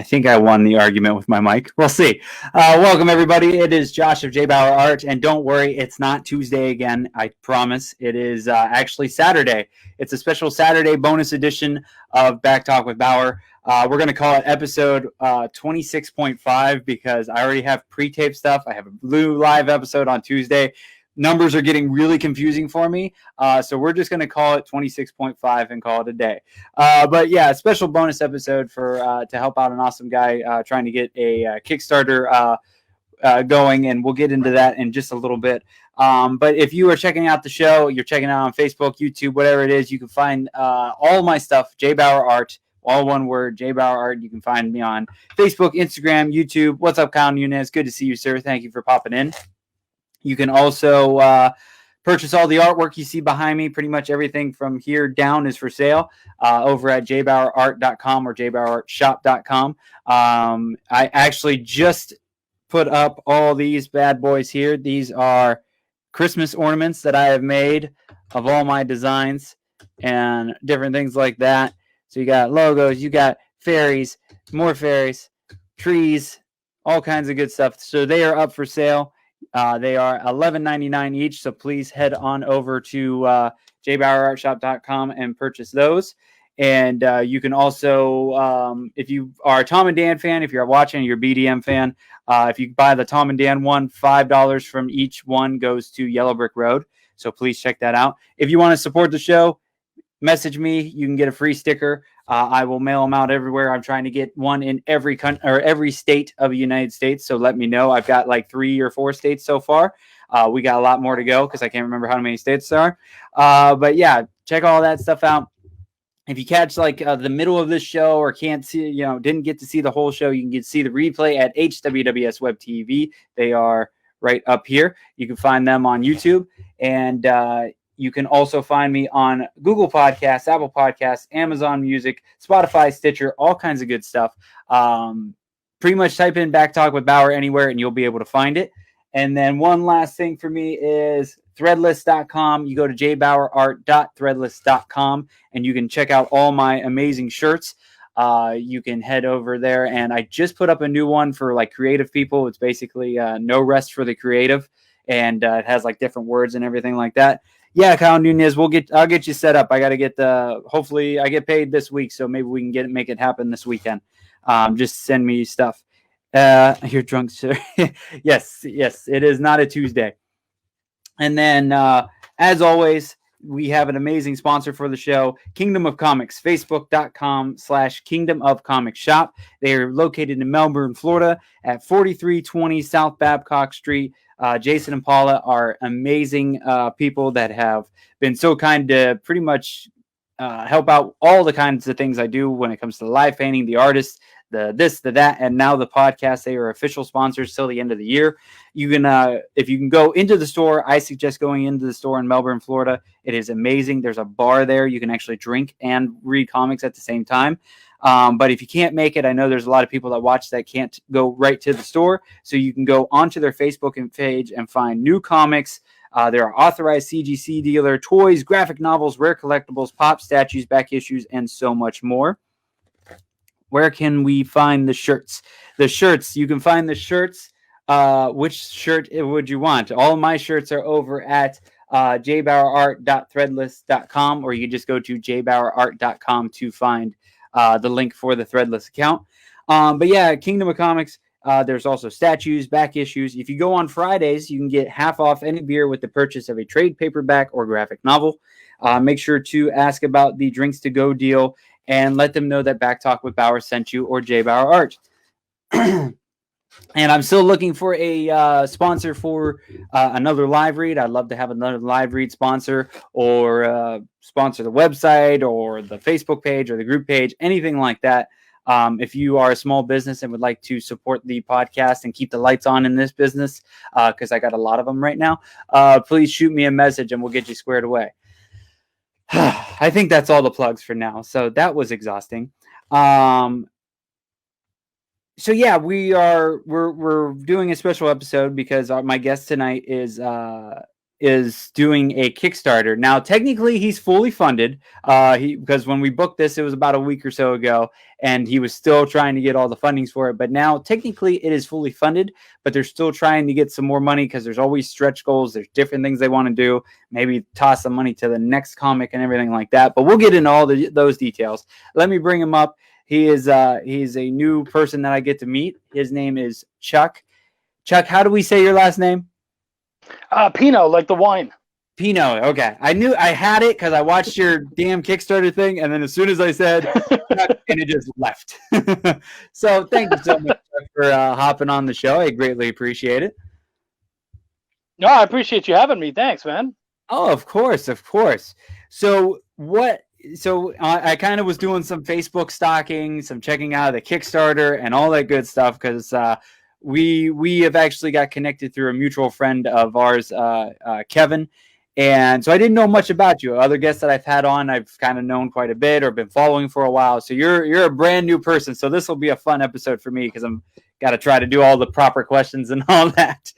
think I won the argument with my mic. We'll see. Welcome, everybody. It is Josh of JBauerArt, and don't worry, it's not Tuesday again. I promise. It is actually Saturday. It's a special Saturday bonus edition of Back Talk with Bauer. We're going to call it episode 26.5 because I already have pre-taped stuff. I have a blue live episode on Tuesday. Numbers are getting really confusing for me, so we're just going to call it 26.5 and call it a day. But yeah, a special bonus episode for to help out an awesome guy trying to get a Kickstarter going, and we'll get into that in just a little bit. But if you are checking out the show, you're checking out on Facebook, YouTube, whatever it is, you can find all my stuff, JBauerArt, all one word, JBauerArt. You can find me on Facebook, Instagram, YouTube. What's up, Kyle Nunez? Good to see you, sir. Thank you for popping in. You can also purchase all the artwork you see behind me. Pretty much everything from here down is for sale over at jbauerart.com or jbauerartshop.com. I actually just put up all these bad boys here. These are Christmas ornaments that I have made of all my designs and different things like that. So you got logos, you got fairies, more fairies, trees, all kinds of good stuff. So they are up for sale. They are $11.99 each, so please head on over to jbauerartshop.com and purchase those. And you can also, if you are a Tom and Dan fan, if you're watching, you're a BDM fan, if you buy the Tom and Dan one, $5 from each one goes to Yellow Brick Road. So please check that out. If you want to support the show, message me. You can get a free sticker. I will mail them out everywhere. I'm trying to get one in every country or every state of the United States. So let me know. I've got like 3 or 4 states so far. We got a lot more to go because I can't remember how many states there are. But yeah, check all that stuff out. If you catch like the middle of this show or can't see, didn't get to see the whole show, you can see the replay at HWWS WebTV. They are right up here. You can find them on YouTube, and you can also find me on Google Podcasts, Apple Podcasts, Amazon Music, Spotify, Stitcher, all kinds of good stuff. Pretty much type in Back Talk with Bauer anywhere and you'll be able to find it. And then one last thing for me is threadless.com. You go to jbauerart.threadless.com and you can check out all my amazing shirts. You can head over there, and I just put up a new one for like creative people. It's basically no rest for the creative, and it has like different words and everything like that. Yeah, Kyle Nunez, I'll get you set up. I got to get hopefully I get paid this week, so maybe we can make it happen this weekend. Just send me stuff. You're drunk, sir. Yes, it is not a Tuesday. And then, as always, we have an amazing sponsor for the show, Kingdom of Comics, facebook.com/Kingdom of Comics Shop. They are located in Melbourne, Florida at 4320 South Babcock Street. Jason and Paula are amazing people that have been so kind to pretty much help out all the kinds of things I do when it comes to live painting, the artists, the this, the that, and now the podcast. They are official sponsors till the end of the year. You can, if you can go into the store, I suggest going into the store in Melbourne, Florida. It is amazing. There's a bar there. You can actually drink and read comics at the same time. But if you can't make it, I know there's a lot of people that watch that can't go right to the store. So you can go onto their Facebook page and find new comics. There are authorized CGC dealer, toys, graphic novels, rare collectibles, pop statues, back issues, and so much more. Where can we find the shirts? The shirts, you can find the shirts. Which shirt would you want? All of my shirts are over at jbauerart.threadless.com, or you can just go to jbauerart.com to find the link for the Threadless account. But yeah, Kingdom of Comics, there's also statues, back issues. If you go on Fridays, you can get half off any beer with the purchase of a trade paperback or graphic novel. Make sure to ask about the drinks to go deal and let them know that Back Talk with Bauer sent you, or JBauerArt. And I'm still looking for a sponsor for another live read. I'd love to have another live read sponsor, or sponsor the website or the Facebook page or the group page, anything like that. If you are a small business and would like to support the podcast and keep the lights on in this business, because I got a lot of them right now, please shoot me a message and we'll get you squared away. I think that's all the plugs for now. So that was exhausting. So yeah, we're doing a special episode because my guest tonight is is doing a Kickstarter. Now, technically, he's fully funded. Because when we booked this, it was about a week or so ago, and he was still trying to get all the fundings for it. But now, technically, it is fully funded, but they're still trying to get some more money because there's always stretch goals. There's different things they want to do. Maybe toss some money to the next comic and everything like that. But we'll get into all those details. Let me bring him up. He's a new person that I get to meet. His name is Chuck. Chuck, how do we say your last name? Pineau, like the wine. Pineau. Okay. I knew I had it because I watched your damn Kickstarter thing, and then as soon as I said Chuck, and it just left. So thank you so much for hopping on the show. I greatly appreciate it. No, I appreciate you having me. Thanks, man. Oh, of course, of course. So I kind of was doing some Facebook stalking, some checking out of the Kickstarter and all that good stuff because we have actually got connected through a mutual friend of ours, Kevin. And so I didn't know much about you. Other guests that I've had on, I've kind of known quite a bit or been following for a while. So you're a brand new person. So this will be a fun episode for me because I'm got to try to do all the proper questions and all that.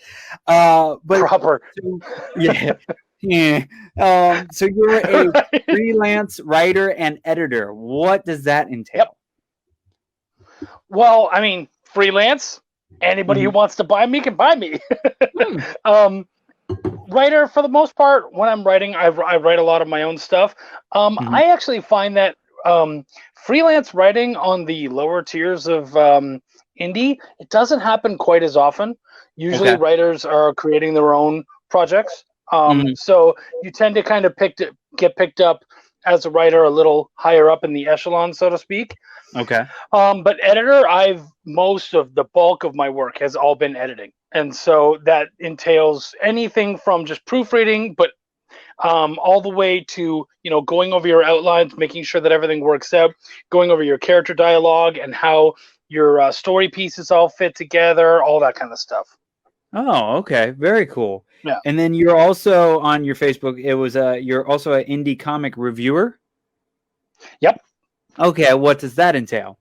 But proper. So, yeah. Yeah. So you're a freelance writer and editor. What does that entail? Yep. Well, I mean, freelance. Anybody who wants to buy me can buy me. Writer, for the most part, when I'm writing, I write a lot of my own stuff. I actually find that freelance writing on the lower tiers of indie, it doesn't happen quite as often. Usually writers are creating their own projects. So you tend to kind of get picked up as a writer a little higher up in the echelon, so to speak. Okay. But editor, most of the bulk of my work has all been editing. And so that entails anything from just proofreading, but all the way to, going over your outlines, making sure that everything works out, going over your character dialogue and how your story pieces all fit together, all that kind of stuff. Oh, okay. Very cool. Yeah. And then you're also on your Facebook. You're also an indie comic reviewer. Yep. Okay. What does that entail?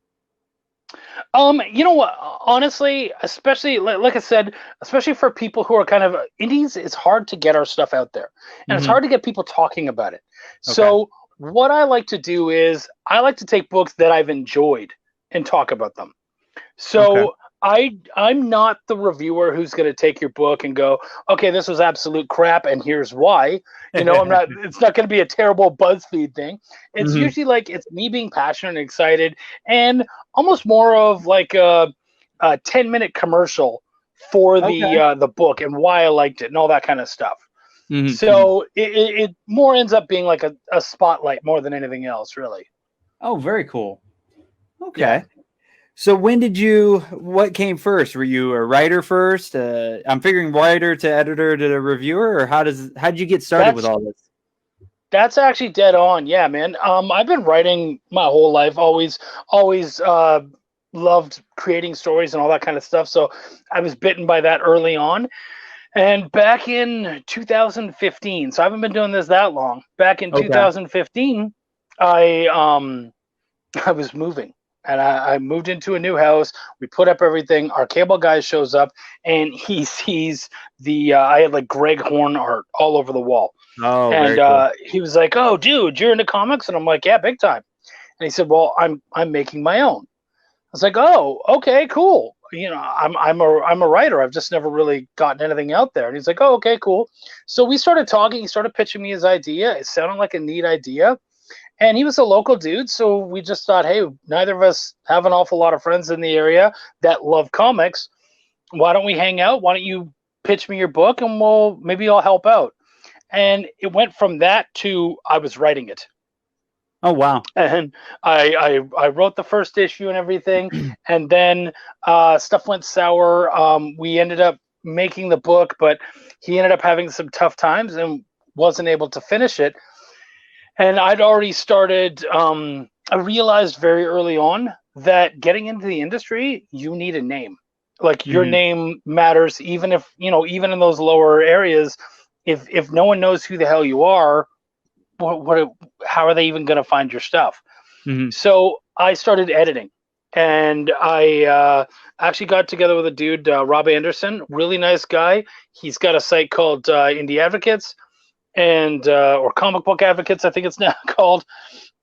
You know what? Honestly, especially like I said, especially for people who are kind of indies, it's hard to get our stuff out there, and it's hard to get people talking about it. Okay. So what I like to do is I like to take books that I've enjoyed and talk about them. So I'm not the reviewer who's going to take your book and go, okay, this was absolute crap, and here's why. I'm not. It's not going to be a terrible BuzzFeed thing. It's usually like it's me being passionate and excited, and almost more of like a 10-minute commercial for the book and why I liked it and all that kind of stuff. So it more ends up being like a spotlight more than anything else, really. Oh, very could Okay. Yeah. So what came first? Were you a writer first? I'm figuring writer to editor to reviewer, or how'd you get started with all this? That's actually dead on. Yeah, man. I've been writing my whole life, always loved creating stories and all that kind of stuff. So I was bitten by that early on. And back in 2015, so I haven't been doing this that long. Back in 2015, I was moving. And I moved into a new house. We put up everything. Our cable guy shows up, and he sees I had like Greg Horn art all over the wall. Oh, and cool. He was like, "Oh, dude, you're into comics?" And I'm like, "Yeah, big time." And he said, "Well, I'm making my own." I was like, "Oh, okay, cool. I'm a writer. I've just never really gotten anything out there." And he's like, "Oh, okay, cool." So we started talking. He started pitching me his idea. It sounded like a neat idea. And he was a local dude, so we just thought, hey, neither of us have an awful lot of friends in the area that love comics. Why don't we hang out? Why don't you pitch me your book, and maybe I'll help out. And it went from that to I was writing it. Oh, wow. And I wrote the first issue and everything, and then stuff went sour. We ended up making the book, but he ended up having some tough times and wasn't able to finish it. And I'd already started, I realized very early on that getting into the industry, you need a name. Like your name matters, even if, even in those lower areas, if no one knows who the hell you are, how are they even going to find your stuff? So I started editing. And I actually got together with a dude, Rob Anderson, really nice guy. He's got a site called Indie Advocates, and or Comic Book Advocates, I think it's now called.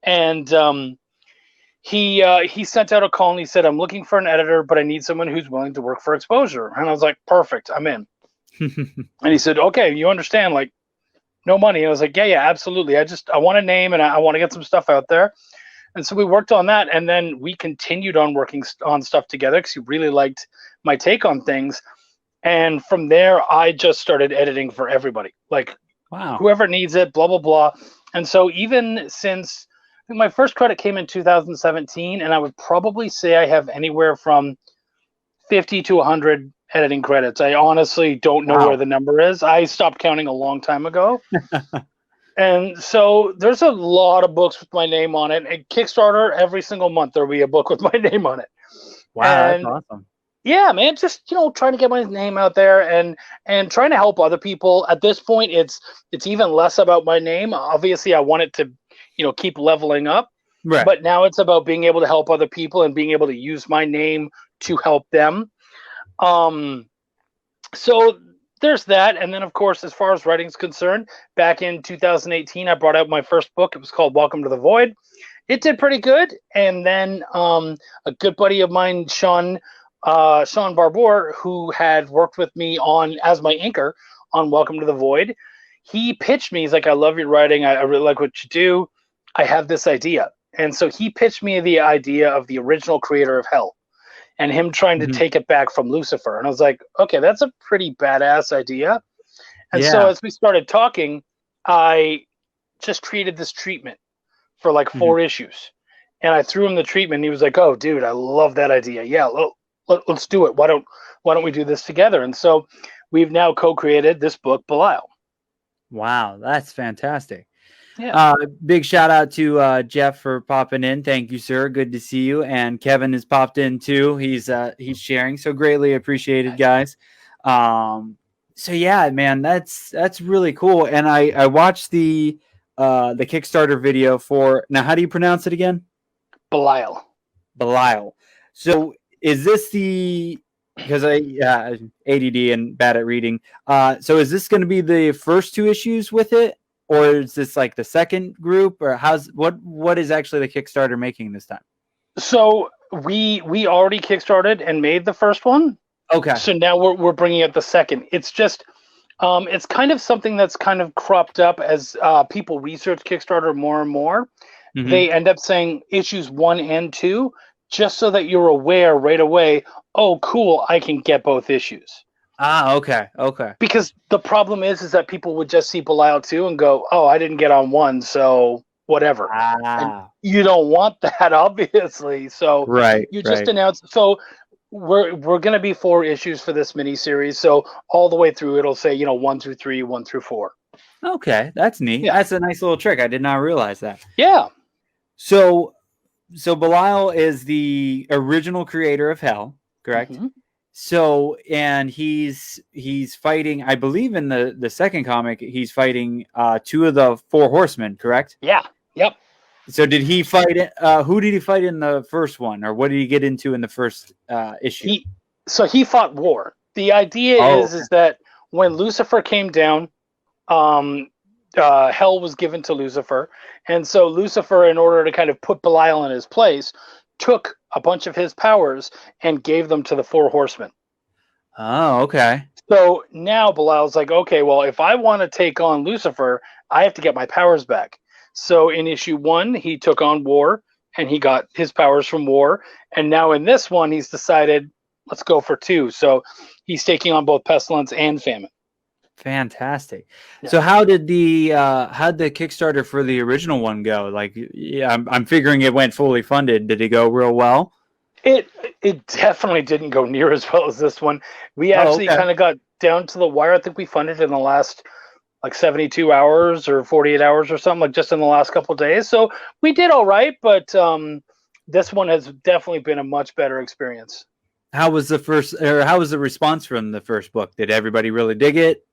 And he sent out a call and he said, "I'm looking for an editor, but I need someone who's willing to work for exposure." And I was like, "Perfect, I'm in." And he said, "Okay, you understand, like, no money." And I was like, "Yeah, absolutely. I want a name and I want to get some stuff out there." And so we worked on that, and then we continued on working on stuff together because he really liked my take on things. And from there, I just started editing for everybody, like, wow, whoever needs it, blah, blah, blah. And so even since I think my first credit came in 2017, and I would probably say I have anywhere from 50 to 100 editing credits. I honestly don't know where the number is. I stopped counting a long time ago. And so there's a lot of books with my name on it. And Kickstarter, every single month there'll be a book with my name on it. Wow, And that's awesome. yeah, man, just trying to get my name out there and trying to help other people. At this point, it's even less about my name. Obviously, I want it to keep leveling up. Right. But now it's about being able to help other people and being able to use my name to help them. So there's that. And then, of course, as far as writing's concerned, back in 2018, I brought out my first book. It was called Welcome to the Void. It did pretty good. And then a good buddy of mine, Sean Barbour, who had worked with me as my inker on Welcome to the Void, he pitched me. He's like, "I love your writing. I really like what you do. I have this idea." And so he pitched me the idea of the original creator of Hell and him trying to take it back from Lucifer. And I was like, okay, that's a pretty badass idea. And so as we started talking, I just created this treatment for like 4 issues. And I threw him the treatment. And he was like, "Oh, dude, I love that idea. Yeah, let's do it. Why don't we do this together?" And so we've now co-created this book, Belial. Wow, that's fantastic. Yeah. Big shout out to Jeff for popping in. Thank you, sir. Good to see you. And Kevin has popped in too. He's sharing, so greatly appreciated, guys. So yeah, man, that's really cool. And I watched the Kickstarter video for, now how do you pronounce it again? Belial. Belial. So is this because I ADD and bad at reading. So is this going to be the first 2 issues with it? Or is this like the second group, or what is actually the Kickstarter making this time? So we already kickstarted and made the first one. Okay. So now we're bringing out the second. It's just it's kind of something that's kind of cropped up as people research Kickstarter more and more. Mm-hmm. They end up saying issues 1 and 2 just so that you're aware right away. Oh, cool! I can get both issues. Okay. Because the problem is that people would just see Belial 2 and go, "Oh, I didn't get on 1, so whatever." And you don't want that, obviously. So you just announced. So we're going to be 4 issues for this miniseries. So all the way through, it'll say 1 through 3, 1 through 4. Okay, that's neat. Yeah. That's a nice little trick. I did not realize that. Yeah. So Belial is the original creator of Hell, correct? Mm-hmm. So, and he's fighting, I believe in the second comic, he's fighting 2 of the 4 horsemen, correct? Yeah. Yep. So did he fight who did he fight in the first one, or what did he get into in the first issue? He fought War. The idea is that when Lucifer came down, Hell was given to Lucifer. And so Lucifer, in order to kind of put Belial in his place, took a bunch of his powers and gave them to the 4 horsemen. Oh, okay. So now Belial's like, okay, well, if I want to take on Lucifer, I have to get my powers back. So in issue 1, he took on War, and he got his powers from War. And now in this one, he's decided, let's go for 2. So he's taking on both Pestilence and Famine. Fantastic. Yeah. So how did the Kickstarter for the original one go? Like, yeah, I'm figuring it went fully funded. Did it go real well? It definitely didn't go near as well as this one. We actually kind of got down to the wire. I think we funded in the last like 72 hours or 48 hours or something, like just in the last couple of days. So we did all right, but this one has definitely been a much better experience. How was the response from the first book? Did everybody really dig it?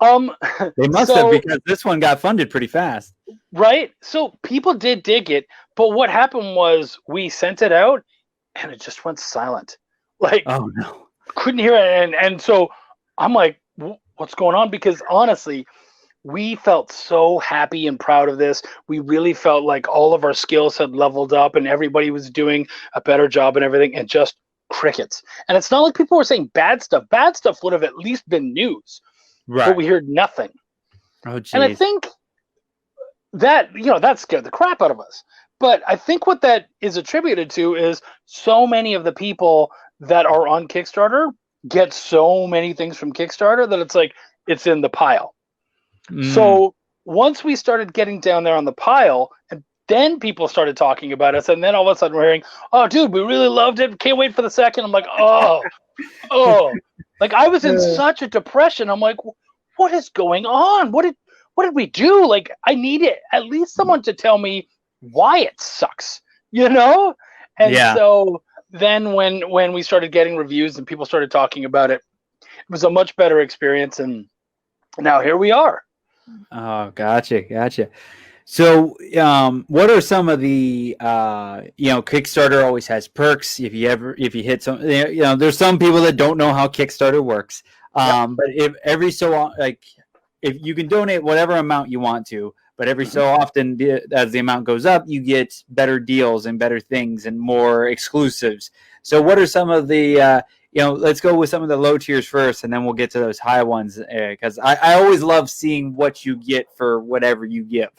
They must have, because this one got funded pretty fast. Right? So people did dig it, but what happened was we sent it out and it just went silent. Like, Oh no. couldn't hear it. And so I'm like, what's going on? Because honestly, we felt so happy and proud of this. We really felt like all of our skills had leveled up and everybody was doing a better job and everything, and just crickets. And it's not like people were saying bad stuff. Bad stuff would have at least been news, Right. but we heard nothing. Oh, geez. And I think that, that scared the crap out of us. But I think what that is attributed to is so many of the people that are on Kickstarter get so many things from Kickstarter that it's like it's in the pile. So once we started getting down there on the pile, and then people started talking about us, and then all of a sudden we're hearing, "Oh, dude, we really loved it. Can't wait for the second." I'm like, oh, like I was in such a depression. I'm like, what is going on? What did we do? Like, I needed at least someone to tell me why it sucks, And so then when we started getting reviews and people started talking about it, it was a much better experience, and now here we are. Oh, gotcha. So, what are some of the, Kickstarter always has perks. If you hit some, there's some people that don't know how Kickstarter works. But if you can donate whatever amount you want to, but every so often, as the amount goes up, you get better deals and better things and more exclusives. So what are some of the, let's go with some of the low tiers first, and then we'll get to those high ones, because I always love seeing what you get for whatever you give.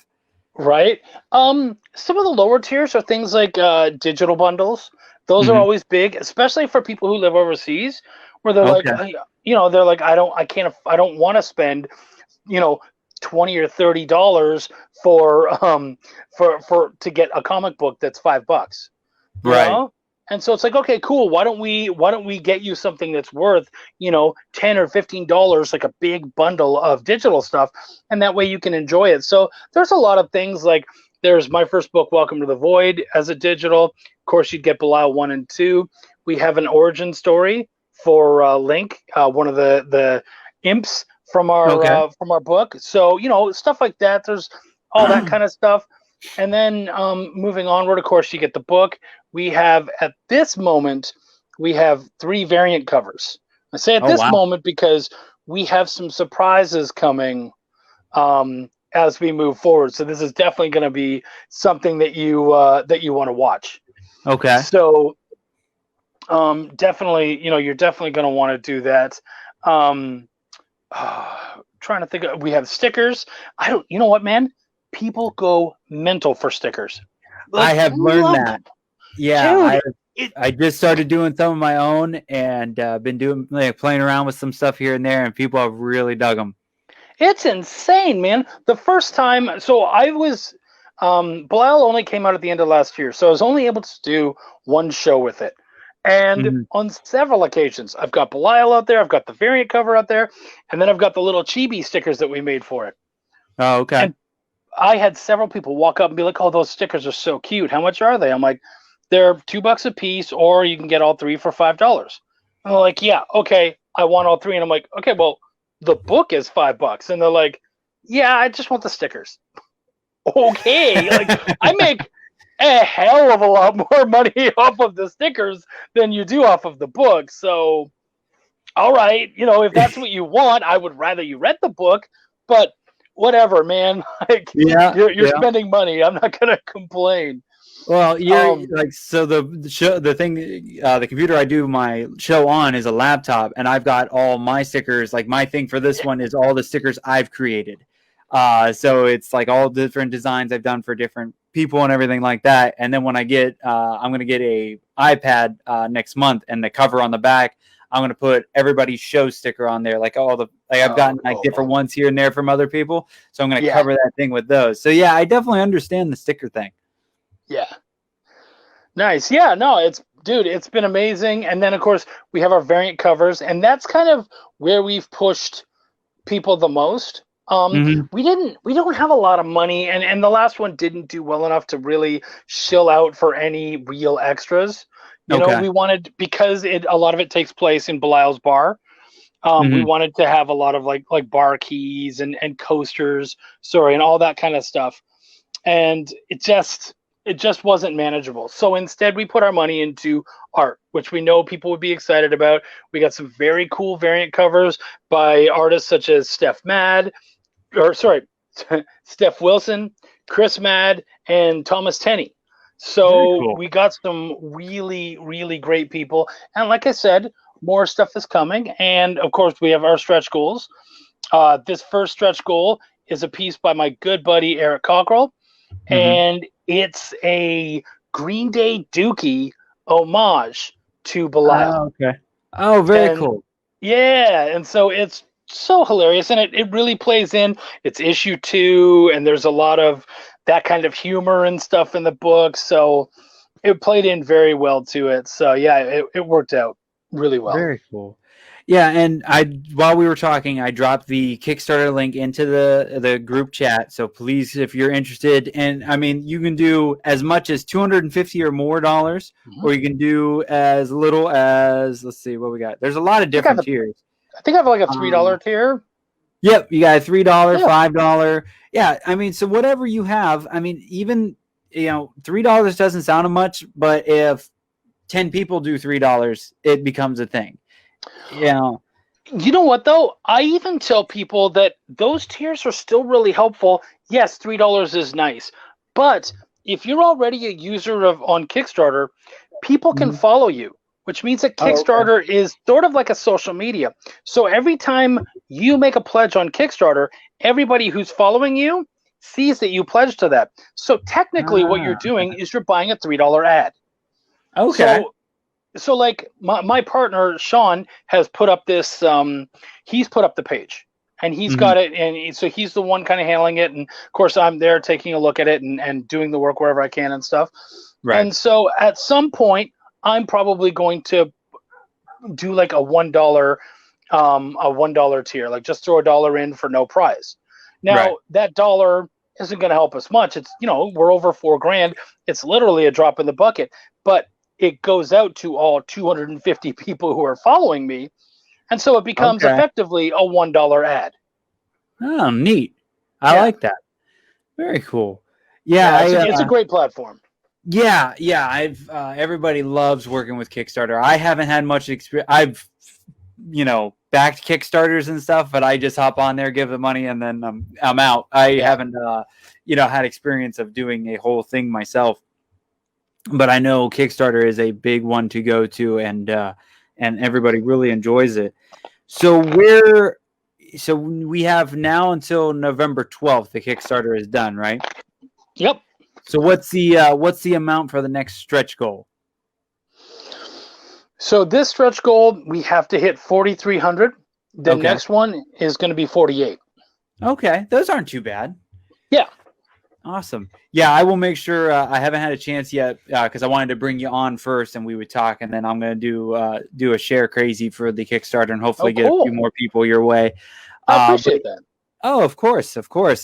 Right. Some of the lower tiers are things like digital bundles. Those are always big, especially for people who live overseas, where they're like, they're like, I don't want to spend, $20 or $30 for to get a comic book that's $5. Right. And so it's like, okay, cool. Why don't we get you something that's worth, $10 or $15, like a big bundle of digital stuff, and that way you can enjoy it. So there's a lot of things, like there's my first book, Welcome to the Void, as a digital. Of course, you'd get Belial 1 and 2. We have an origin story for Link, one of the imps from our book. So stuff like that. There's all that kind of stuff. And then moving onward, of course, you get the book. We have, at this moment, 3 variant covers. I say at this moment because we have some surprises coming as we move forward. So this is definitely going to be something that you want to watch. Okay. So definitely, you're definitely going to want to do that. Trying to think. We have stickers. You know what, man? People go mental for stickers. Like, I have learned that. Yeah, dude, I just started doing some of my own, and been doing playing around with some stuff here and there, and people have really dug them. It's insane, man. The first time, so I was, Belial only came out at the end of last year, so I was only able to do one show with it. And on several occasions, I've got Belial out there, I've got the variant cover out there, and then I've got the little chibi stickers that we made for it. Oh, okay. And I had several people walk up and be like, "Oh, those stickers are so cute. How much are they?" I'm like, "They're $2 a piece, or you can get all 3 for $5." And they're like, "Yeah, okay, I want all 3." And I'm like, "Okay, well, the book is $5." And they're like, "Yeah, I just want the stickers." Okay, like I make a hell of a lot more money off of the stickers than you do off of the book. So, all right, if that's what you want, I would rather you read the book, but whatever, man. Like, you're spending money. I'm not gonna complain. Well, so the thing, the computer I do my show on is a laptop, and I've got all my stickers. Like, my thing for this one is all the stickers I've created. So it's like all different designs I've done for different people and everything like that. And then when I get, I'm going to get a iPad next month, and the cover on the back, I'm going to put everybody's show sticker on there. Like I've gotten different ones here and there from other people. So I'm going to cover that thing with those. So yeah, I definitely understand the sticker thing. Yeah. Nice. Yeah, no, it's been amazing. And then of course we have our variant covers, and that's kind of where we've pushed people the most. We don't have a lot of money, and the last one didn't do well enough to really shill out for any real extras. We wanted, because a lot of it takes place in Belial's bar. We wanted to have a lot of like bar keys and coasters, and all that kind of stuff. And it just, it just wasn't manageable. So instead, we put our money into art, which we know people would be excited about. We got some very cool variant covers by artists such as Steph Wilson, Chris Mad, and Thomas Tenney. So cool. we got some really, really great people. And like I said, more stuff is coming. And of course, we have our stretch goals. This first stretch goal is a piece by my good buddy Eric Cockrell. Mm-hmm. And it's a Green Day Dookie homage to Belial. Oh, okay. Oh, very cool. Yeah, and so it's so hilarious, and it really plays in. It's issue 2, and there's a lot of that kind of humor and stuff in the book, so it played in very well to it. So yeah, it worked out really well. Very cool. Yeah, and while we were talking, I dropped the Kickstarter link into the group chat. So please, if you're interested, and I mean, you can do as much as $250 or more dollars, or you can do as little as, let's see what we got. There's a lot of different tiers. I think I have like a $3 tier. Yep, you got a $3, $5. Yeah, I mean, so whatever you have. I mean, even $3 doesn't sound much, but if 10 people do $3, it becomes a thing. Yeah. You know what though? I even tell people that those tiers are still really helpful. Yes, $3 is nice, but if you're already a user on Kickstarter, people can follow you, which means that Kickstarter is sort of like a social media. So every time you make a pledge on Kickstarter, everybody who's following you sees that you pledged to that. So technically, what you're doing is you're buying a $3 ad. Okay. So like my partner Sean has put up this. He's put up the page, and he's got it, and so he's the one kind of handling it. And of course, I'm there taking a look at it and doing the work wherever I can and stuff. Right. And so at some point, I'm probably going to do like a $1 tier, like just throw $1 in for no prize. Now that dollar isn't going to help us much. It's we're over $4,000. It's literally a drop in the bucket, but it goes out to all 250 people who are following me. And so it becomes effectively a $1 ad. Oh, neat. I like that. Very cool. Yeah. It's a great platform. Yeah. I've everybody loves working with Kickstarter. I haven't had much experience. I've, backed Kickstarters and stuff, but I just hop on there, give the money, and then I'm out. I haven't, had experience of doing a whole thing myself. But I know Kickstarter is a big one to go to, and everybody really enjoys it. So we have now until November 12th. The Kickstarter is done, right? Yep. So what's the amount for the next stretch goal? So this stretch goal, we have to hit 4,300. The next one is going to be 48. Okay, those aren't too bad. Yeah. Awesome. Yeah, I will make sure. I haven't had a chance yet because I wanted to bring you on first, and we would talk, and then I'm going to do a share crazy for the Kickstarter, and hopefully get a few more people your way. I appreciate that. Oh, of course.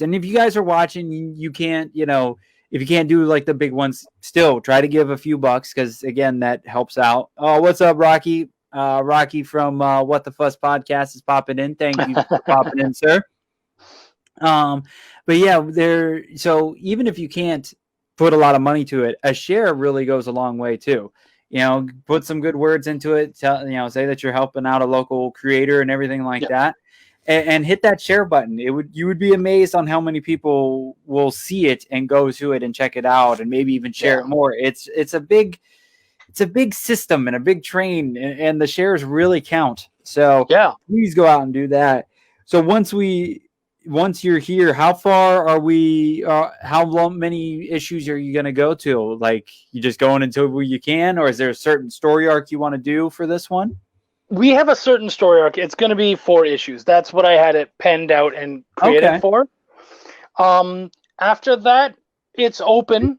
And if you guys are watching, you can't, if you can't do like the big ones, still try to give a few bucks because again, that helps out. Oh, what's up, Rocky? Rocky from What the Fuss podcast is popping in. Thank you for popping in, sir. But yeah, so even if you can't put a lot of money to it, a share really goes a long way too. Put some good words into it. Say that you're helping out a local creator and everything like that, and hit that share button. You would be amazed on how many people will see it and go to it and check it out and maybe even share it more. It's a big system and a big train, and the shares really count. So please go out and do that. So once you're here, how far are we? How many issues are you going to go to? Like, you just going until you can, or is there a certain story arc you want to do for this one? We have a certain story arc. It's going to be 4 issues. That's what I had it penned out and created for. After that, it's open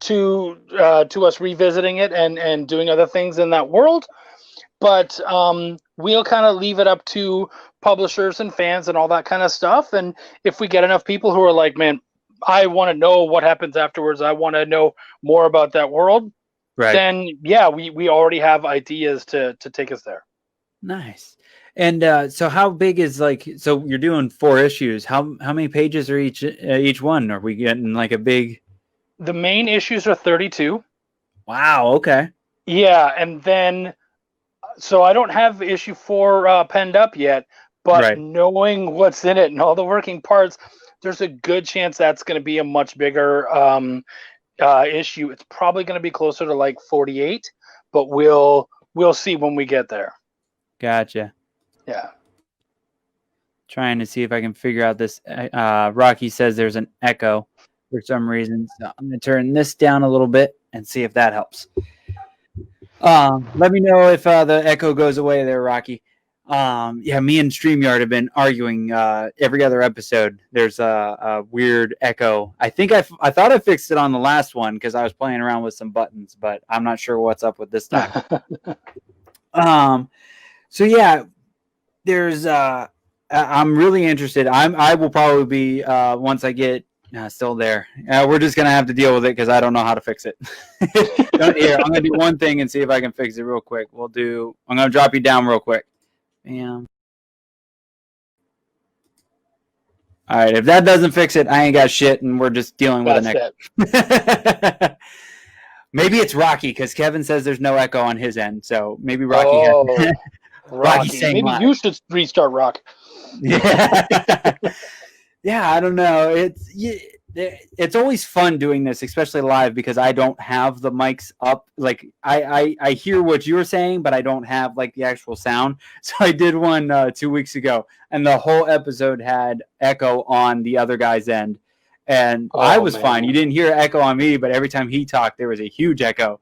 to us revisiting it and doing other things in that world. But we'll kind of leave it up to publishers and fans and all that kind of stuff. And if we get enough people who are like, man, I want to know what happens afterwards, I want to know more about that world, then we already have ideas to take us there. Nice. And so how big is so you're doing 4 issues. How many pages are each one? Are we getting like a big The main issues are 32. Wow. Okay. Yeah, and then so I don't have issue 4 penned up yet, but Right. knowing what's in it and all the working parts, there's a good chance that's going to be a much bigger issue. It's probably going to be closer to like 48, but we'll see when we get there. Gotcha. Yeah. Trying to see if I can figure out this. Rocky says there's an echo for some reason. So I'm going to turn this down a little bit and see if that helps. Let me know if the echo goes away there, Rocky. Yeah, me and StreamYard have been arguing every other episode. There's a weird echo. I think I thought I fixed it on the last one because I was playing around with some buttons, but I'm not sure what's up with this time. So yeah, there's I'm really interested. I will probably be once I get still there. We're just gonna have to deal with it because I don't know how to fix it. Here, I'm gonna do one thing and see if I can fix it real quick. I'm gonna drop you down real quick. Bam. All right, if that doesn't fix it, I ain't got shit, and we're just dealing with an echo. Maybe it's Rocky because Kevin says there's no echo on his end, so maybe Rocky. Rocky. Maybe live. You should restart Rock. Yeah. Yeah, I don't know. It's always fun doing this, especially live, because I don't have the mics up. Like I hear what you're saying, but I don't have like the actual sound. So I did one 2 weeks ago, and the whole episode had echo on the other guy's end, and I was fine. You didn't hear echo on me, but every time he talked, there was a huge echo.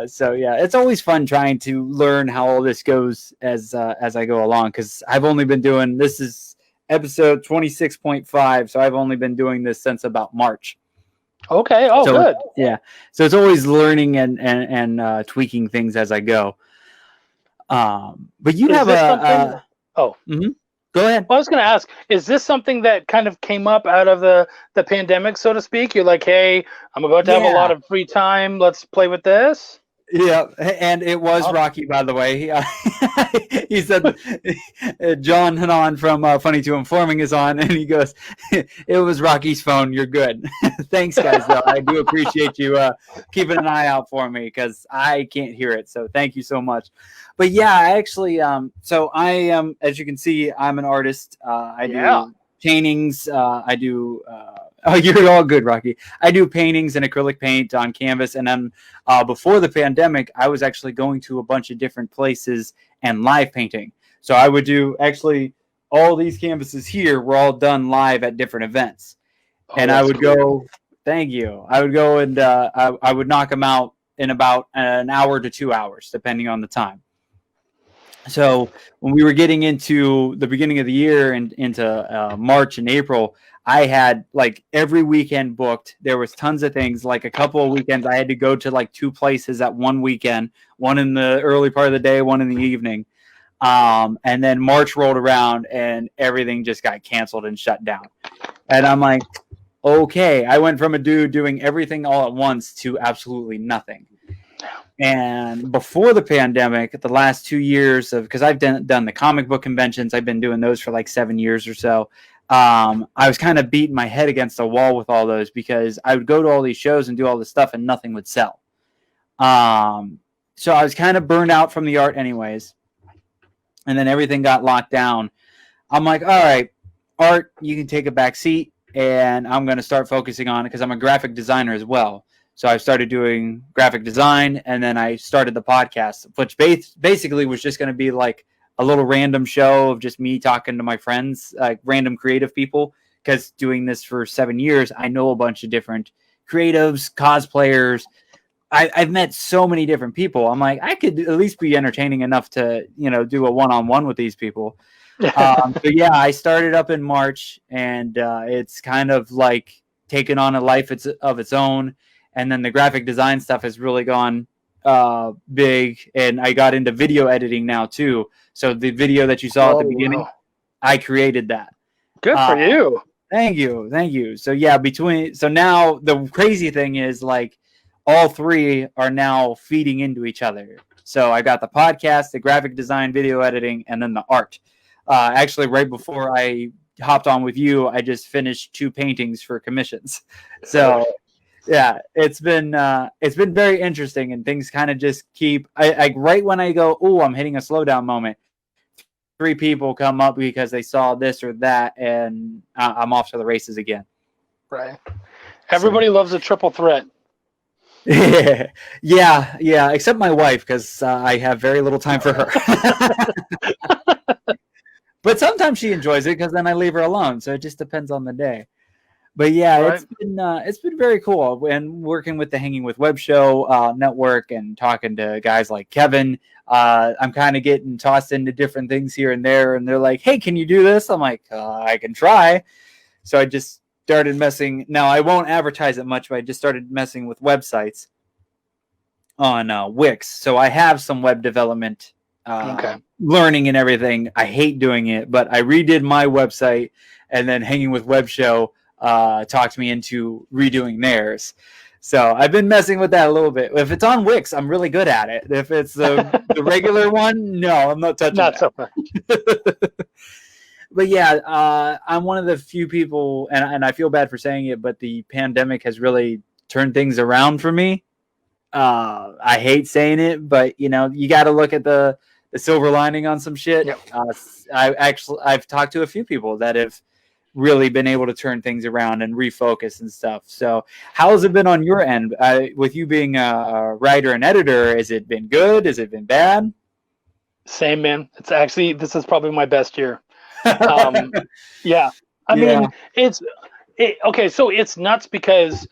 So yeah, it's always fun trying to learn how all this goes as I go along, because I've only been doing this is episode 26.5, so I've only been doing this since about March. Okay. Oh, so, good. Yeah. So it's always learning and tweaking things as I go. But you have a mm-hmm. Go ahead. Well, I was going to ask, is this something that kind of came up out of the pandemic, so to speak? You're like, hey, I'm about to have a lot of free time. Let's play with this. Yeah, and it was Rocky, by the way. He said, John Hanan from Funny to Informing is on, and he goes, it was Rocky's phone. You're good. Thanks, guys, though. I do appreciate you keeping an eye out for me because I can't hear it. So thank you so much. But yeah, I actually, so I am, as you can see, I'm an artist. I do paintings. I do... Oh, you're all good, Rocky. I do paintings and acrylic paint on canvas. And then before the pandemic, I was actually going to a bunch of different places and live painting. So I would do actually all these canvases here were all done live at different events. And I would go, thank you. I would go and I would knock them out in about an hour to 2 hours, depending on the time. So when we were getting into the beginning of the year and into March and April, I had like every weekend booked. There was tons of things. Like a couple of weekends, I had to go to like 2 places at one weekend, one in the early part of the day, one in the evening. And then March rolled around and everything just got canceled and shut down. And I'm like, okay. I went from a dude doing everything all at once to absolutely nothing. And before the pandemic, the last 2 years because I've done the comic book conventions, I've been doing those for like 7 years or so. I was kind of beating my head against the wall with all those because I would go to all these shows and do all this stuff and nothing would sell. So I was kind of burned out from the art anyways. And then everything got locked down. I'm like, all right, art, you can take a back seat and I'm going to start focusing on it because I'm a graphic designer as well. So I started doing graphic design and then I started the podcast, which basically was just going to be like a little random show of just me talking to my friends, like random creative people, because doing this for 7 years, I know a bunch of different creatives, cosplayers. I've met so many different people. I'm like, I could at least be entertaining enough to, do a one-on-one with these people. So yeah, I started up in March and it's kind of like taken on a life of its own. And then the graphic design stuff has really gone big, and I got into video editing now too. So the video that you saw at the beginning, I created that. Good for you. Thank you. So yeah, so now the crazy thing is like all three are now feeding into each other. So I got the podcast, the graphic design, video editing, and then the art. Actually, right before I hopped on with you, I just finished 2 paintings for commissions. So Yeah, it's been very interesting, and things kind of just keep. I right when I go, oh, I'm hitting a slowdown moment. 3 people come up because they saw this or that, and I'm off to the races again. Right. Everybody loves a triple threat. Yeah, except my wife, because I have very little time for her. But sometimes she enjoys it because then I leave her alone. So it just depends on the day. But yeah, Right. it's been very cool, and working with the Hanging with Web Show network and talking to guys like Kevin. I'm kind of getting tossed into different things here and there, and they're like, "Hey, can you do this?" I'm like, "I can try." So I just started messing. Now I won't advertise it much, but I just started messing with websites on Wix. So I have some web development learning and everything. I hate doing it, but I redid my website, and then Hanging with Web Show talked me into redoing theirs. So I've been messing with that a little bit. If it's on Wix, I'm really good at it. If it's the regular one, no, I'm not touching that. So much. But yeah, I'm one of the few people, and I feel bad for saying it, but the pandemic has really turned things around for me. I hate saying it, but you got to look at the silver lining on some shit. Yep. I've talked to a few people that have really been able to turn things around and refocus and stuff. So how has it been on your end? With you being a writer and editor, has it been good? Has it been bad? Same, man. This is probably my best year. Yeah. I mean, okay. So it's nuts because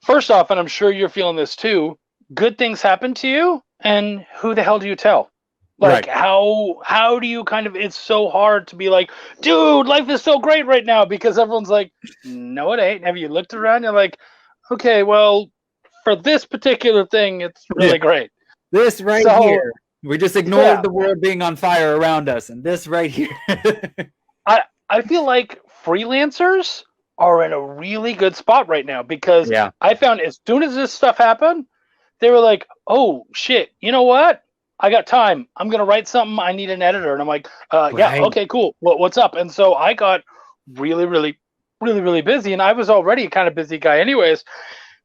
first off, and I'm sure you're feeling this too, good things happen to you, and who the hell do you tell? Like, right. How do you it's so hard to be like, dude, life is so great right now, because everyone's like, no, it ain't. Have you looked around? You're like, okay, well, for this particular thing, it's really great. This here. We just ignored the world being on fire around us, and this right here. I feel like freelancers are in a really good spot right now, because I found as soon as this stuff happened, they were like, oh, shit, you know what? I got time. I'm going to write something. I need an editor. And I'm like, yeah, okay, cool. What's up? And so I got really, really, really, really busy. And I was already a kind of busy guy anyways,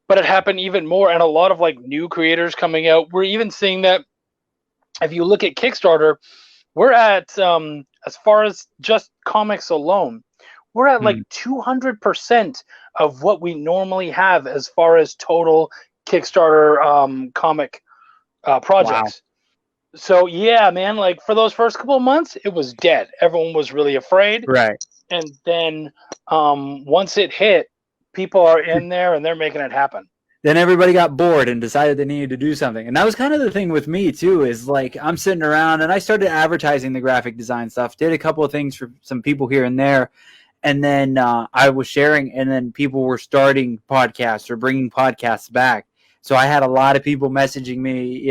but it happened even more. And a lot of new creators coming out. We're even seeing that if you look at Kickstarter, we're at, as far as just comics alone, we're at 200% of what we normally have as far as total Kickstarter comic projects. Wow. So yeah, man, for those first couple of months, it was dead. Everyone was really afraid. Right. And then once it hit, people are in there and they're making it happen. Then everybody got bored and decided they needed to do something. And that was kind of the thing with me too, is I'm sitting around and I started advertising the graphic design stuff, did a couple of things for some people here and there. And then I was sharing, and then people were starting podcasts or bringing podcasts back. So I had a lot of people messaging me,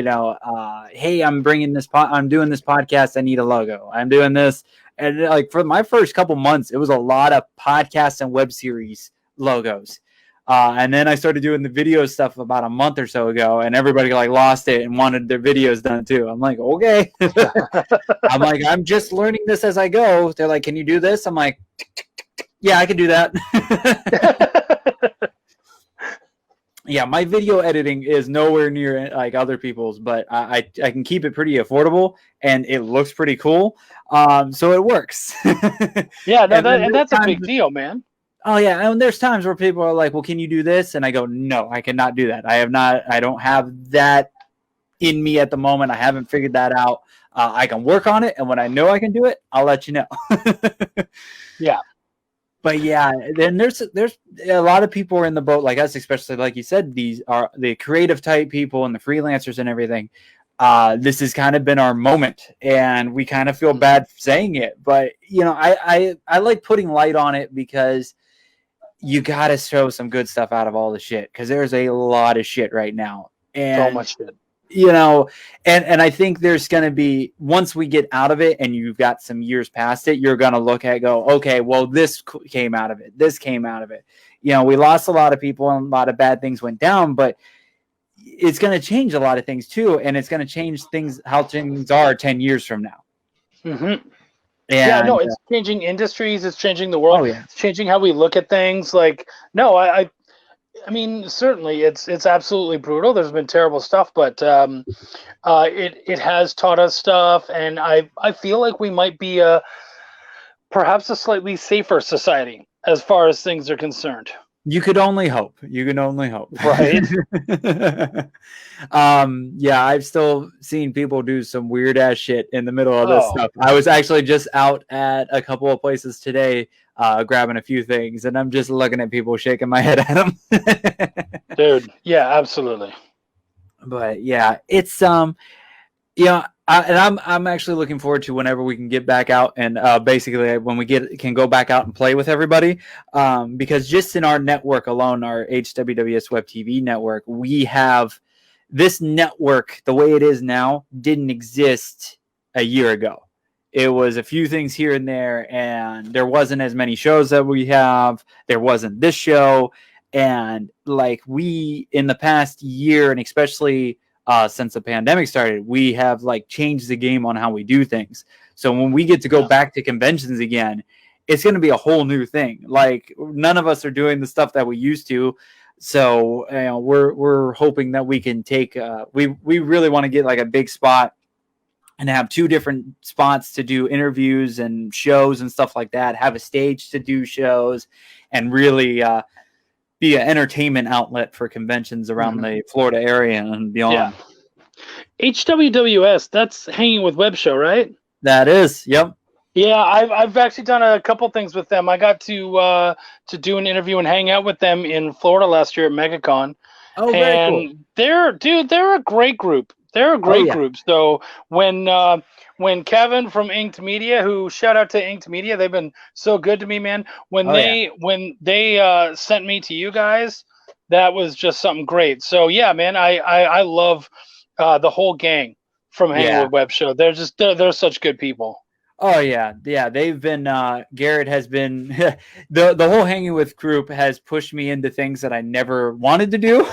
hey, I'm doing this podcast. I need a logo. I'm doing this. And for my first couple months, it was a lot of podcasts and web series logos. And then I started doing the video stuff about a month or so ago, and everybody lost it and wanted their videos done too. I'm like, okay. I'm like, I'm just learning this as I go. They're like, can you do this? I'm like, yeah, I can do that. Yeah, my video editing is nowhere near other people's, but I can keep it pretty affordable, and it looks pretty cool. So it works. Yeah, no, that's a big deal, man. Oh yeah, and there's times where people are like, "Well, can you do this?" And I go, "No, I cannot do that. I don't have that in me at the moment. I haven't figured that out. I can work on it, and when I know I can do it, I'll let you know." Yeah. But yeah, then there's a lot of people are in the boat like us, especially like you said, these are the creative type people and the freelancers and everything. This has kind of been our moment, and we kind of feel bad saying it, but I like putting light on it, because you got to show some good stuff out of all the shit, because there's a lot of shit right now, and so much shit. And I think there's going to be, once we get out of it and you've got some years past it, you're going to look at go, okay, well, this came out of it. This came out of it. We lost a lot of people and a lot of bad things went down, but it's going to change a lot of things too. And it's going to change how things are 10 years from now. Mm-hmm. Yeah, no, it's changing industries. It's changing the world. Oh, yeah. It's changing how we look at things. I mean, certainly it's absolutely brutal. There's been terrible stuff, but it has taught us stuff, and I feel like we might be perhaps a slightly safer society as far as things are concerned. You could only hope. You can only hope. Right. Yeah, I've still seen people do some weird ass shit in the middle of this Oh. stuff. I was actually just out at a couple of places today, grabbing a few things, and I'm just looking at people shaking my head at them. Dude, yeah, absolutely. But yeah, it's yeah, I'm actually looking forward to whenever we can get back out and basically when we can go back out and play with everybody, because just in our network alone, our HWWS WebTV network, we have this network. The way it is now didn't exist a year ago. It was a few things here and there, and there wasn't as many shows that we have. There wasn't this show, and like we in the past year, and especially since the pandemic started, we have like changed the game on how we do things. So when we get to go back to conventions again, it's going to be a whole new thing. Like none of us are doing the stuff that we used to. So you know, we're hoping that we can take. We really want to get like a big spot and have 2 different spots to do interviews and shows and stuff like that. Have a stage to do shows, and really be an entertainment outlet for conventions around the Florida area and beyond. Yeah. HWWS, that's Hanging with Web show, right? That is, yep. Yeah, I've actually done a couple things with them. I got to do an interview and hang out with them in Florida last year at MegaCon. Oh, very cool. They're a great group. They're a great group. So when Kevin from Inked Media, who shout out to Inked Media, they've been so good to me, man. When they sent me to you guys, that was just something great. So yeah, man, I love the whole gang from Hangin with Web Show. They're such good people. Oh yeah. They've been. Garrett has been. the whole Hanging with group has pushed me into things that I never wanted to do.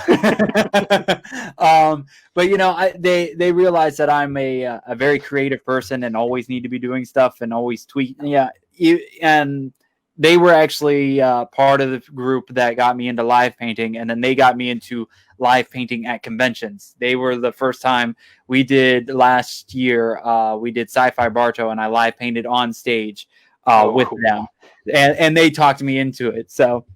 But you know, they realize that I'm a very creative person and always need to be doing stuff and always tweet. Yeah, and they were actually part of the group that got me into live painting, and then they got me into live painting at conventions. They were the first time we did last year. We did Sci-Fi Barto, and I live painted on stage with them, and they talked me into it. So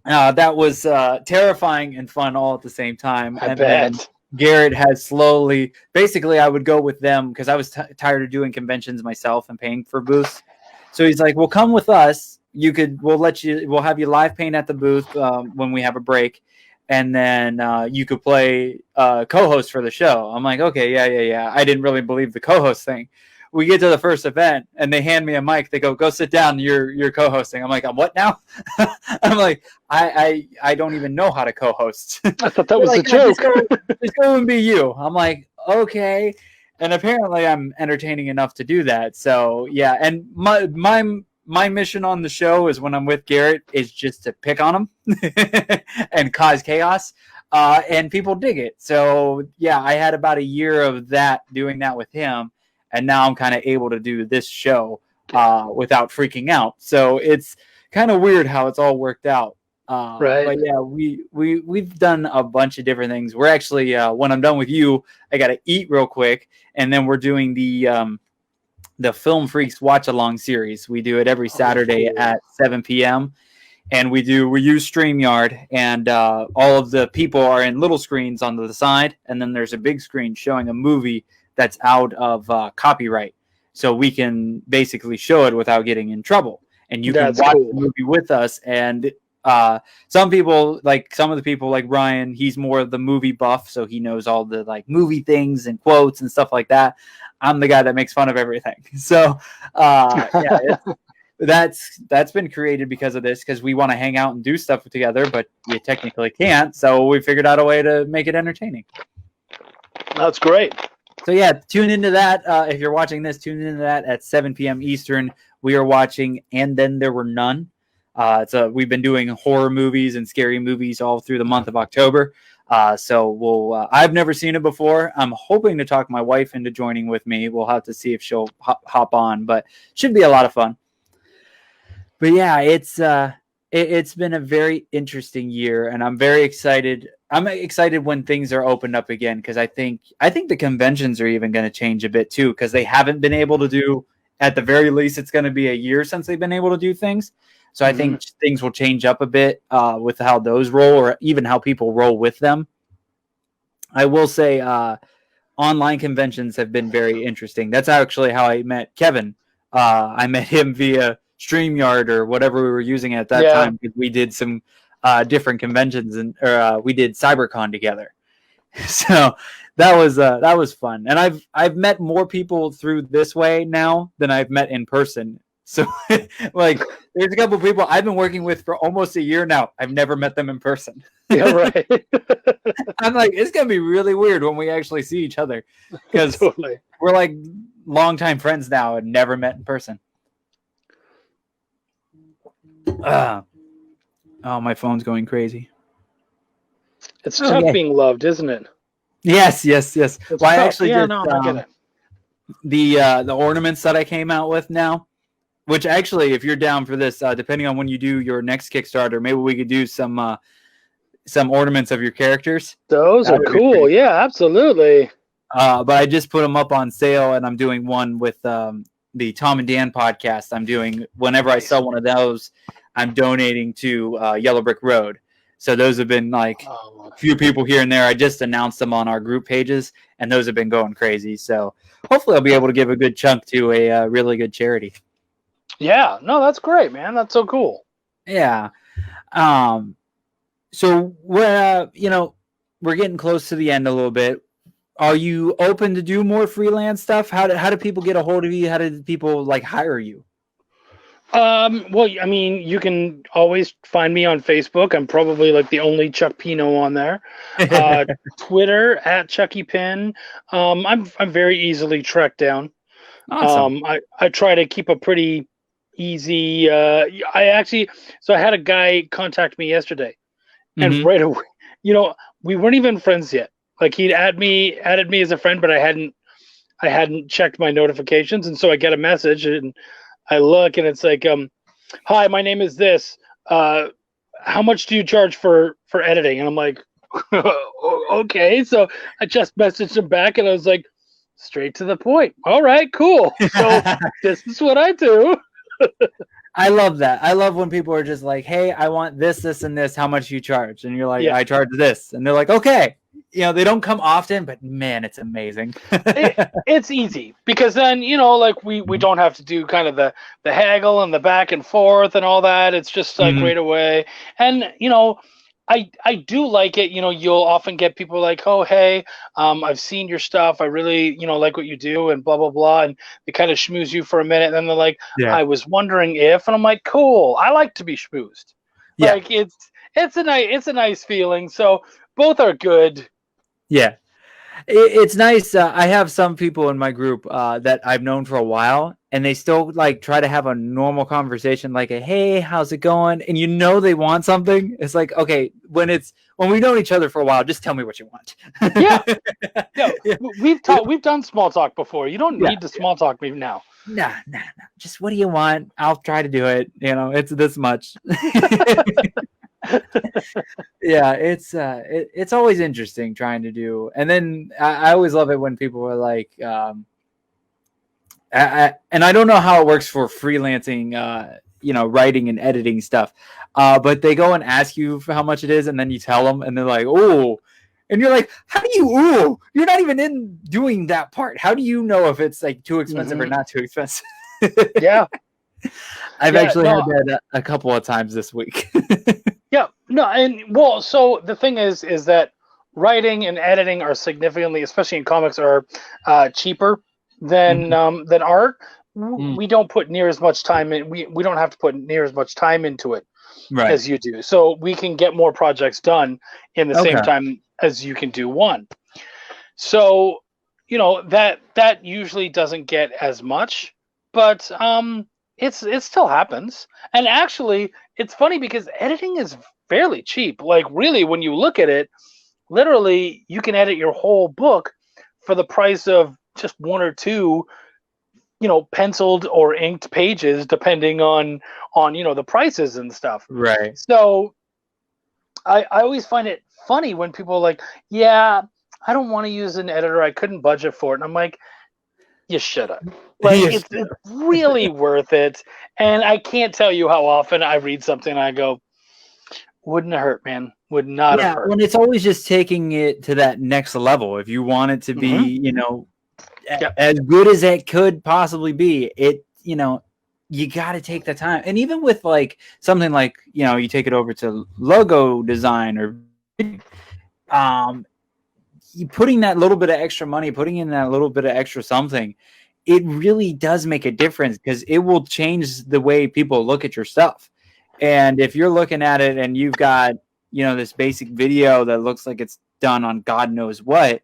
that was terrifying and fun all at the same time. I bet. Then Garrett has slowly, basically, I would go with them because I was tired of doing conventions myself and paying for booths. So he's like, "Well, come with us. We'll have you live paint at the booth when we have a break, and then you could play co-host for the show." I'm like, "Okay, yeah." I didn't really believe the co-host thing. We get to the first event, and they hand me a mic. They go sit down. You're co-hosting." I'm like, "I'm what now?" I'm like, I don't even know how to co-host. I thought that was a joke. Just go and be you. I'm like, okay. And apparently I'm entertaining enough to do that. So yeah, and my mission on the show is when I'm with Garrett is just to pick on him and cause chaos. And people dig it. So yeah, I had about a year of that, doing that with him, and now I'm kind of able to do this show without freaking out. So it's kind of weird how it's all worked out. Right. But yeah, we've done a bunch of different things. We're actually when I'm done with you, I gotta eat real quick, and then we're doing the Film Freaks Watch Along series. We do it every Saturday at 7 p.m. and we use StreamYard, and all of the people are in little screens on the side, and then there's a big screen showing a movie that's out of copyright, so we can basically show it without getting in trouble, and you can watch the movie with us. And some of the people like Ryan, he's more of the movie buff, so he knows all the like movie things and quotes and stuff like that. I'm the guy that makes fun of everything. So yeah, that's been created because of this, because we want to hang out and do stuff together, but you technically can't. So we figured out a way to make it entertaining. That's great. So yeah, tune into that. If you're watching this, tune into that at 7 p.m. Eastern. We are watching And Then There Were None. We've been doing horror movies and scary movies all through the month of October. So I've never seen it before. I'm hoping to talk my wife into joining with me. We'll have to see if she'll hop on, but should be a lot of fun. But yeah, it's it's been a very interesting year, and I'm very excited. I'm excited when things are opened up again, because I think the conventions are even going to change a bit too, because they haven't been able to do. At the very least, it's going to be a year since they've been able to do things. So I think things will change up a bit with how those roll, or even how people roll with them. I will say online conventions have been very interesting. That's actually how I met Kevin. I met him via StreamYard or whatever we were using at that time, because we did some different conventions, and we did CyberCon together. So that was fun. And I've met more people through this way now than I've met in person. So like there's a couple of people I've been working with for almost a year now. I've never met them in person. Yeah, right. I'm like, it's gonna be really weird when we actually see each other, because Totally. we're like longtime friends now and never met in person. Oh, my phone's going crazy. It's tough being loved, isn't it? Yes. It's well, tough. I actually I just get it. The ornaments that I came out with now, which actually, if you're down for this, depending on when you do your next Kickstarter, maybe we could do some ornaments of your characters. Those are cool. Yeah, absolutely. But I just put them up on sale, and I'm doing one with the Tom and Dan podcast. I'm doing, whenever I sell one of those, I'm donating to Yellow Brick Road. So those have been like a few people here and there. I just announced them on our group pages, and those have been going crazy. So hopefully I'll be able to give a good chunk to a really good charity. Yeah, no, that's great, man. That's so cool. Yeah. So we're getting close to the end a little bit. Are you open to do more freelance stuff? How do people get a hold of you? How do people like hire you? Well, I mean, you can always find me on Facebook. I'm probably like the only Chuck Pineau on there. Twitter at Chucky Pin. I'm very easily tracked down. Awesome. I try to keep a pretty easy. I had a guy contact me yesterday, and right away, we weren't even friends yet. Like he'd added me as a friend, but I hadn't checked my notifications, and so I get a message and I look, and it's like, hi, my name is this. How much do you charge for editing? And I'm like, okay. So I just messaged him back, and I was like, straight to the point. All right, cool. So this is what I do. I love that. I love when people are just like, hey, I want this, this, and this. How much do you charge? And you're like, I charge this. And they're like, okay. They don't come often, but man, it's amazing. It's easy because then, like we don't have to do kind of the haggle and the back and forth and all that. It's just like right away. And, I do like it. You'll often get people like, oh, hey, I've seen your stuff. I really, like what you do and blah, blah, blah. And they kind of schmooze you for a minute. And then they're like, I was wondering if, and I'm like, cool. I like to be schmoozed. Yeah. Like it's a nice feeling. So both are good. Yeah. It's nice. I have some people in my group that I've known for a while, and they still like try to have a normal conversation, like, hey, how's it going? And they want something. It's like, okay, when we've known each other for a while, just tell me what you want. Yeah. We've done small talk before. You don't need to small talk me now. Nah. Just what do you want? I'll try to do it. It's this much. Yeah, it's always interesting trying to do, and then I always love it when people are like, and I don't know how it works for freelancing, writing and editing stuff, but they go and ask you for how much it is, and then you tell them, and they're like, oh, and you're like, how do you? Ooh, you're not even in doing that part. How do you know if it's like too expensive or not too expensive? Yeah, I've actually heard that a couple of times this week. Yeah, no, and well, so the thing is that writing and editing are significantly, especially in comics, are cheaper than art. We don't put near as much time in. We don't have to put near as much time into it as you do. So we can get more projects done in the same time as you can do one. So that usually doesn't get as much, but it still happens. And actually, it's funny because editing is fairly cheap. Like really, when you look at it, literally you can edit your whole book for the price of just one or two penciled or inked pages depending on the prices and stuff. Right. So I always find it funny when people are like, yeah, I don't want to use an editor, I couldn't budget for it. And I'm like, you should have. Like, it's really worth it. And I can't tell you how often I read something and I go, wouldn't have hurt, man. Would not have hurt. When it's always just taking it to that next level. If you want it to be, as good as it could possibly be, you got to take the time. And even with like something like, you take it over to logo design or you putting that little bit of extra money, putting in that little bit of extra something, it really does make a difference because it will change the way people look at your stuff. And if you're looking at it and you've got, this basic video that looks like it's done on God knows what,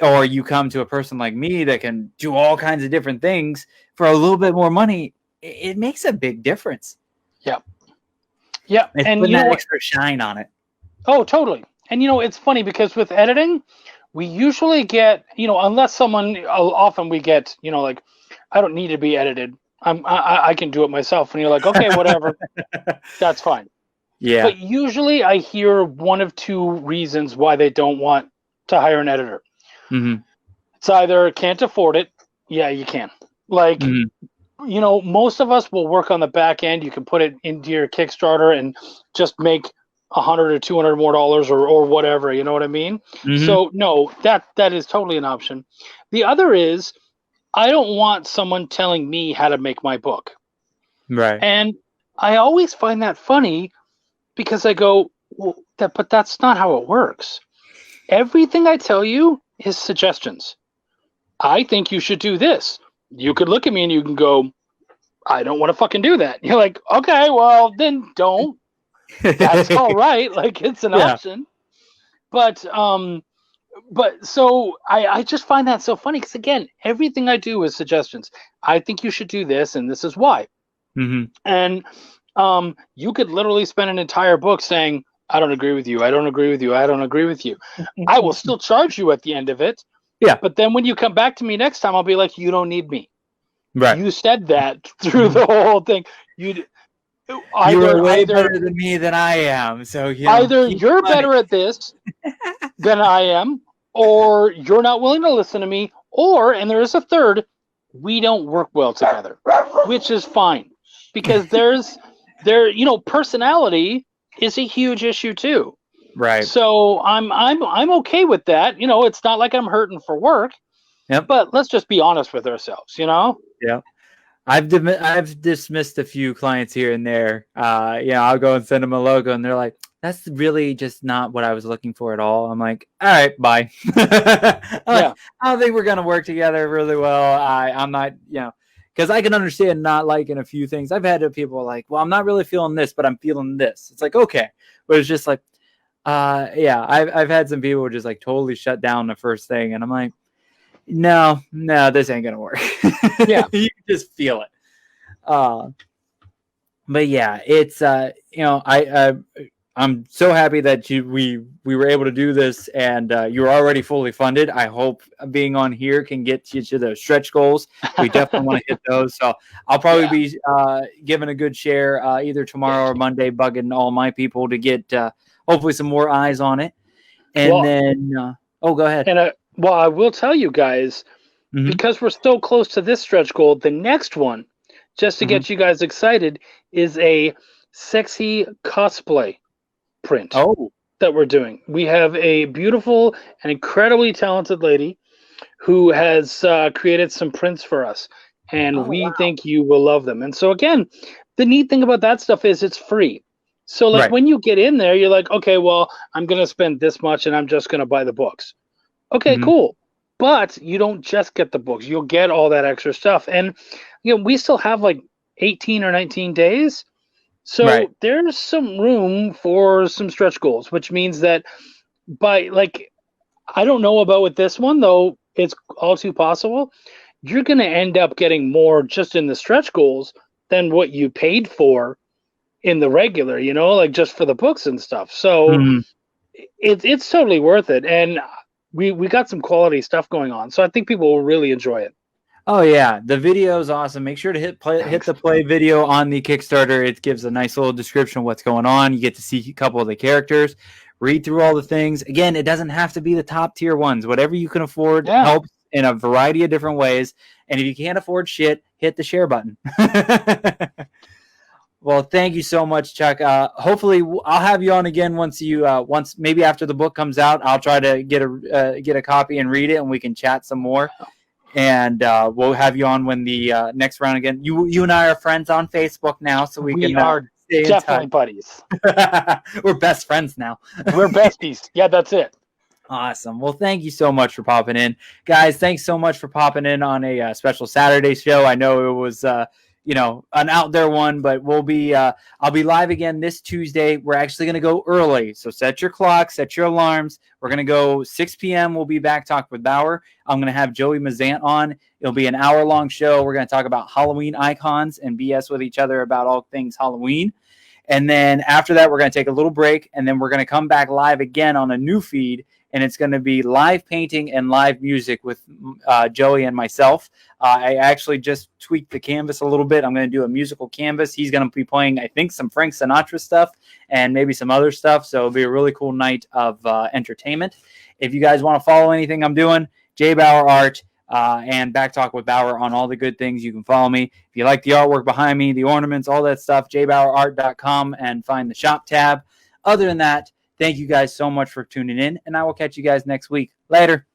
or you come to a person like me that can do all kinds of different things for a little bit more money, it makes a big difference. Yeah. Yeah. It's putting that extra shine on it. Oh, totally. And, it's funny because with editing, we usually get, unless often we get, like, I don't need to be edited. I can do it myself. And you're like, okay, whatever. That's fine. Yeah. But usually I hear one of two reasons why they don't want to hire an editor. Mm-hmm. It's either can't afford it. Yeah, you can. Like, most of us will work on the back end. You can put it into your Kickstarter and just make $100 or $200 more or whatever. You know what I mean? Mm-hmm. So no, that is totally an option. The other is I don't want someone telling me how to make my book. Right. And I always find that funny because I go, well, but that's not how it works. Everything I tell you is suggestions. I think you should do this. You could look at me and you can go, I don't want to fucking do that. You're like, okay, well, then don't. That's all right. Like, it's an option. But so I just find that so funny because, again, everything I do is suggestions. I think you should do this, and this is why. Mm-hmm. And you could literally spend an entire book saying, I don't agree with you. I don't agree with you. I don't agree with you. I will still charge you at the end of it. Yeah. But then when you come back to me next time, I'll be like, you don't need me. Right. You said that through the whole thing. You're way better than me than I am. So either you're better at this than I am, or you're not willing to listen to me, or, and there is a third, we don't work well together, which is fine because personality is a huge issue too. Right. So I'm okay with that. It's not like I'm hurting for work. Yep. But let's just be honest with ourselves, Yeah. I've dismissed a few clients here and there. I'll go and send them a logo and they're like, that's really just not what I was looking for at all. I'm like, all right, bye. I don't think we're going to work together really well. I'm not, because I can understand not liking a few things. I've had people like, well, I'm not really feeling this, but I'm feeling this. It's like, okay. But it's just like, I've had some people just like totally shut down the first thing. And I'm like, no, this ain't going to work. Yeah. You can just feel it. But yeah, it's, I'm so happy that we were able to do this and you're already fully funded. I hope being on here can get you to the stretch goals. We definitely want to hit those. So I'll probably be giving a good share either tomorrow or Monday, bugging all my people to get hopefully some more eyes on it. And then, go ahead. And I will tell you guys, because we're so close to this stretch goal, the next one, just to get you guys excited, is a sexy cosplay print that we're doing. We have a beautiful and incredibly talented lady who has created some prints for us, and we think you will love them. And so again, the neat thing about that stuff is it's free. So like when you get in there, you're like, okay, well, I'm going to spend this much and I'm just going to buy the books. Okay, cool. But you don't just get the books. You'll get all that extra stuff. And, we still have like 18 or 19 days. So there's some room for some stretch goals, which means that I don't know about with this one, though it's all too possible. You're going to end up getting more just in the stretch goals than what you paid for in the regular, like just for the books and stuff. So it's totally worth it. And we got some quality stuff going on. So I think people will really enjoy it. Oh yeah, the video is awesome. Make sure to hit the play video on the Kickstarter. It gives a nice little description of what's going on. You get to see a couple of the characters, read through all the things. Again, it doesn't have to be the top tier ones. Whatever you can afford helps in a variety of different ways. And if you can't afford shit, hit the share button. Well, thank you so much, Chuck. Hopefully, I'll have you on again once maybe after the book comes out. I'll try to get a copy and read it, and we can chat some more. And we'll have you on when the next round again. You and I are friends on Facebook now, so we can are stay definitely in touch. Buddies. We're best friends now. We're besties. Yeah, that's it. Awesome. Well, thank you so much for popping in, guys. Thanks so much for popping in on a special Saturday show. I know it was an out there one, but I'll be live again this Tuesday. We're actually going to go early. So set your clock, set your alarms. We're going to go 6 p.m. We'll be back talk with Bauer. I'm going to have Joey Mazant on. It'll be an hour-long show. We're going to talk about Halloween icons and BS with each other about all things Halloween. And then after that, we're going to take a little break, and then we're going to come back live again on a new feed, and it's going to be live painting and live music with Joey and myself. I actually just tweaked the canvas a little bit. I'm going to do a musical canvas. He's going to be playing, I think, some Frank Sinatra stuff and maybe some other stuff. So it'll be a really cool night of entertainment. If you guys want to follow anything I'm doing, JBauerArt and Back Talk with Bauer on all the good things, you can follow me. If you like the artwork behind me, the ornaments, all that stuff, JBauerArt.com and find the shop tab. Other than that, thank you guys so much for tuning in, and I will catch you guys next week. Later.